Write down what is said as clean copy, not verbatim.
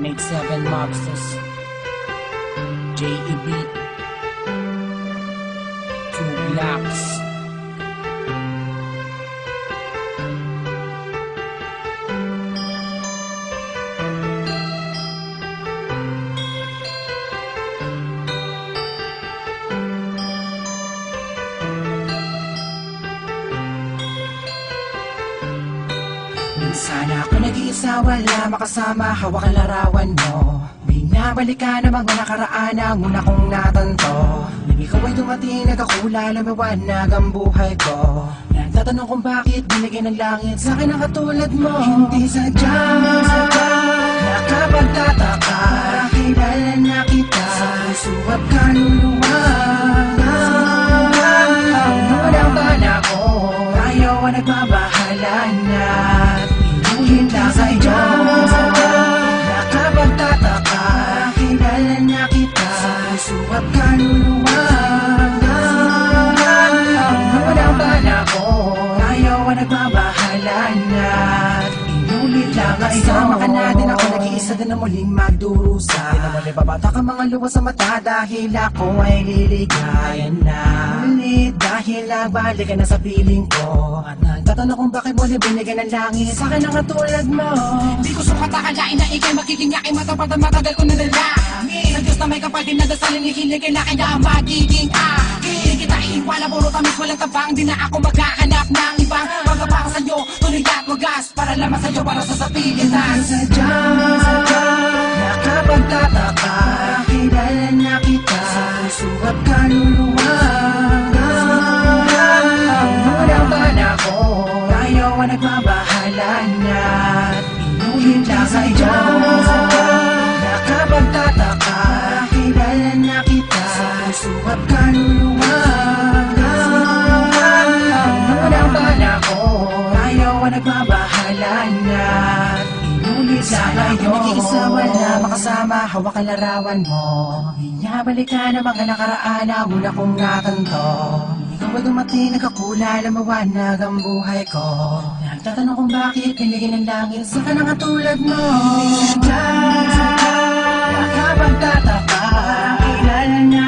187 Mobsters, JEB, 2 Blocks. Minsan ako nag-iisa, wala makasama, hawak ang larawan mo. Binabalikan ang mga nakaraan ang una kong natanto. Nang ikaw ay dumating, nagkakula, lumiwanag ang buhay ko. Nagtatanong kung bakit binigyan ng langit sa akin ang katulad mo. Hindi sadya, nakapagtataka, kilala na kita sa puso at kaluluwa. Unang bala ko, tayo ang nagbabahala na inuhin lang sa iyo. Nakapagtataka, kilala na kita sa puso at kaluluwa. Unang bala ko, tayo ang nagbabahala na inulit lang sa iyo. Isama ka natin, ako nag-iisa din na muling magdurusa. Pinamali babata ka mga luwas sa mata dahil ako ay liligayan na ulit. Dahil nagbalik ka na sa piling ko at nagtatanong kung bakit mo binigyan ng langit sa akin ang katulad mo. Di ko sukat akalain na ikay magiging yaking matapat at matagal ko na nalangin. Sa Diyos na may kapal din nadasalin, ikiligay na kaya magiging akin. Di kita iiwala, puro tamis walang tabang. Di na ako maghahanap ng ibang pagkapaka sa'yo, tuloy at wagas para lamang sa'yo, para sa sapilitan. Sadya, nakapagtataka, kilala na kita sa puso at kaluluwa. Unang bala ko, tayo ang nagbabahala na inuhin lang sa iyo. Nakapagtataka, kilala na kita sa puso at kaluluwa. Unang bala ko, tayo ang nagbabahala na inulit lang iyo. Nag-iisa, wala makasama, hawak ang larawan mo. Binabalikan ang mga nakaraan ang una kong natanto. Ikaw ay dumating, nagkakula, lumawanag ang buhay ko. Nagtatanong kung bakit binigyan ng langit sa kanang katulad mo. Sadya, nakapagtataka, kilala na